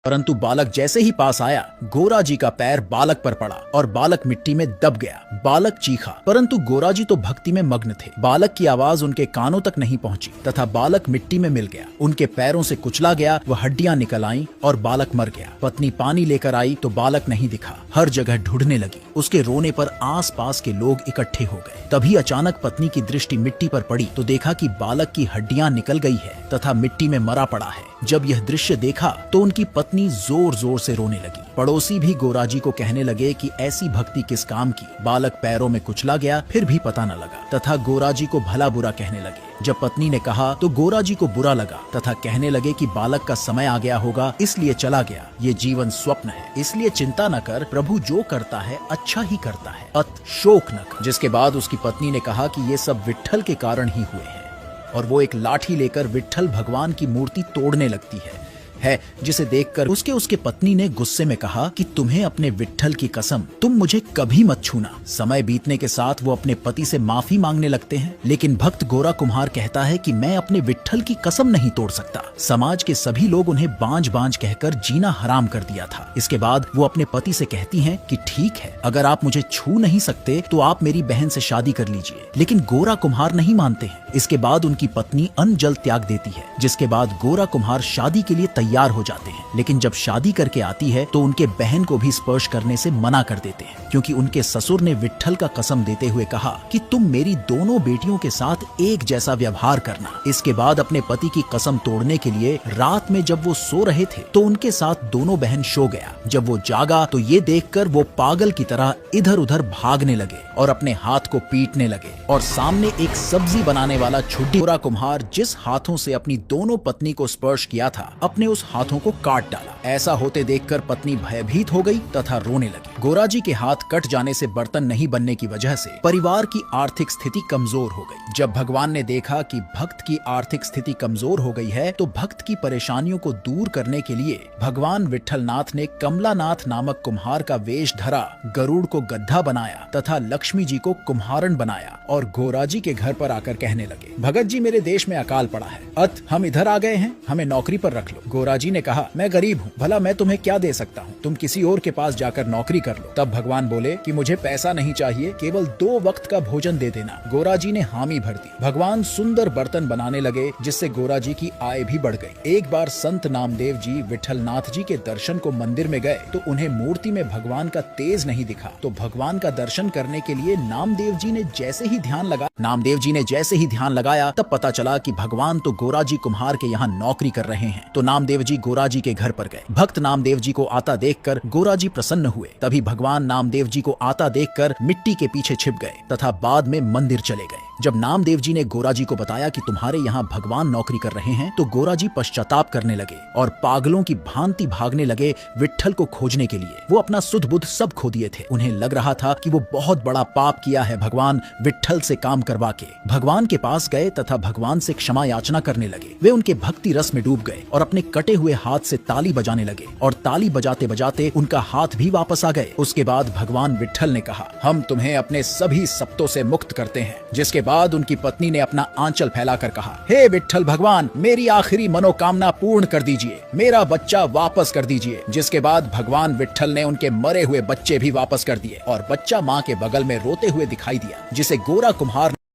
परंतु बालक जैसे ही पास आया, गोरा जी का पैर बालक पर पड़ा और बालक मिट्टी में दब गया। बालक चीखा, परंतु गोरा जी तो भक्ति में मग्न थे। बालक की आवाज उनके कानों तक नहीं पहुंची तथा बालक मिट्टी में मिल गया। उनके पैरों से कुचला गया, वह हड्डियां निकल आईं और बालक मर गया। पत्नी पानी लेकर आई तो बालक नहीं दिखा। हर जगह ढूंढने लगी। उसके रोने पर आसपास के लोग इकट्ठे हो गए। तभी अचानक पत्नी की दृष्टि मिट्टी पर पड़ी तो देखा कि बालक की हड्डियां निकल गई है तथा मिट्टी में मरा पड़ा है। जब यह दृश्य देखा तो उनकी पत्नी जोर जोर से रोने लगी। पड़ोसी भी गोरा जी को कहने लगे कि ऐसी भक्ति किस काम की। बालक पैरों में कुचला गया, फिर भी पता न लगा तथा गोरा जी को भला बुरा कहने लगे। जब पत्नी ने कहा तो गोरा जी को बुरा लगा तथा कहने लगे कि बालक का समय आ गया होगा, इसलिए चला गया। ये जीवन स्वप्न है, इसलिए चिंता न कर, प्रभु जो करता है अच्छा ही करता है, अत शोक न कर। जिसके बाद उसकी पत्नी ने कहा कि ये सब विट्ठल के कारण ही हुए हैं और वो एक लाठी लेकर विट्ठल भगवान की मूर्ति तोड़ने लगती है जिसे देखकर उसके पत्नी ने गुस्से में कहा कि तुम्हें अपने विट्ठल की कसम, तुम मुझे कभी मत छूना। समय बीतने के साथ वो अपने पति से माफी मांगने लगते हैं, लेकिन भक्त गोरा कुम्हार कहता है कि मैं अपने विट्ठल की कसम नहीं तोड़ सकता। समाज के सभी लोग उन्हें बांझ बांझ कहकर जीना हराम कर दिया था। इसके बाद वो अपने पति से कहती हैं कि ठीक है, अगर आप मुझे छू नहीं सकते तो आप मेरी बहन से शादी कर लीजिए। लेकिन गोरा कुम्हार नहीं मानते हैं। इसके बाद उनकी पत्नी अन्न जल त्याग देती है, जिसके बाद गोरा कुम्हार शादी के लिए तैयार हो जाते हैं। लेकिन जब शादी करके आती है तो उनके बहन को भी स्पर्श करने से मना कर देते हैं, क्योंकि उनके ससुर ने विट्ठल का कसम देते हुए कहा कि तुम मेरी दोनों बेटियों के साथ एक जैसा व्यवहार करना। इसके बाद अपने पति की कसम तोड़ने के लिए रात में जब वो सो रहे थे तो उनके साथ दोनों बहन सो गया। जब वो जागा तो ये देखकर वो पागल की तरह इधर उधर भागने लगे और अपने हाथ को पीटने लगे और सामने एक सब्जी बनाने वाला छुट्टी गोरा कुम्हार जिस हाथों से अपनी दोनों पत्नी को स्पर्श किया था, अपने उस हाथों को काट डाला। ऐसा होते देखकर पत्नी भयभीत हो गई तथा रोने लगी। गोरा जी के हाथ कट जाने से बर्तन नहीं बनने की वजह से परिवार की आर्थिक स्थिति कमजोर हो गई। जब भगवान ने देखा कि भक्त की आर्थिक स्थिति कमजोर हो गई है तो भक्त की परेशानियों को दूर करने के लिए भगवान विट्ठलनाथ ने कमलानाथ नामक कुम्हार का वेश धरा, गरुड़ को गद्दा बनाया तथा लक्ष्मी जी को कुम्हारन बनाया और गोरा जी के घर पर आकर कहने लगे, भगत जी मेरे देश में अकाल पड़ा है, अत हम इधर आ गए हैं, हमें नौकरी पर रख लो। गोरा जी ने कहा, मैं गरीब हूँ, भला मैं तुम्हें क्या दे सकता हूँ, तुम किसी और के पास जाकर नौकरी कर लो। तब भगवान बोले कि मुझे पैसा नहीं चाहिए, केवल 2 वक्त का भोजन दे देना। गोरा जी ने हामी भर दी। भगवान सुंदर बर्तन बनाने लगे, जिससे गोरा जी की आय भी बढ़ गई। एक बार संत नामदेव जी विट्ठलनाथ जी के दर्शन को मंदिर में गए तो उन्हें मूर्ति में भगवान का तेज नहीं दिखा। तो भगवान का दर्शन करने के लिए नामदेव जी ने जैसे ही ध्यान लगाया तब पता चला कि भगवान तो गोरा जी कुम्हार के यहाँ नौकरी कर रहे हैं। तो नामदेव जी गोरा जी के घर पर गए। भक्त नामदेव जी को आता देखकर गोरा जी प्रसन्न हुए। तभी भगवान नामदेव जी को आता देखकर मिट्टी के पीछे छिप गए तथा बाद में मंदिर चले गए। जब नामदेव जी ने गोरा जी को बताया कि तुम्हारे यहाँ भगवान नौकरी कर रहे हैं तो गोरा जी पश्चाताप करने लगे और पागलों की भांति भागने लगे विट्ठल को खोजने के लिए। वो अपना सुध बुध सब खो दिए थे। उन्हें लग रहा था कि वो बहुत बड़ा पाप किया है भगवान विट्ठल से काम करवा के। भगवान के पास गए तथा भगवान से क्षमा याचना करने लगे। वे उनके भक्ति रस में डूब गए और अपने कटे हुए हाथ से ताली बजाने लगे और ताली बजाते बजाते उनका हाथ भी वापस आ गए। उसके बाद भगवान विट्ठल ने कहा, हम तुम्हें अपने सभी सप्तों से मुक्त करते हैं। जिसके बाद उनकी पत्नी ने अपना आंचल फैलाकर कहा, हे विट्ठल भगवान, मेरी आखिरी मनोकामना पूर्ण कर दीजिए, मेरा बच्चा वापस कर दीजिए। जिसके बाद भगवान विट्ठल ने उनके मरे हुए बच्चे भी वापस कर दिए और बच्चा माँ के बगल में रोते हुए दिखाई दिया, जिसे गोरा कुम्हार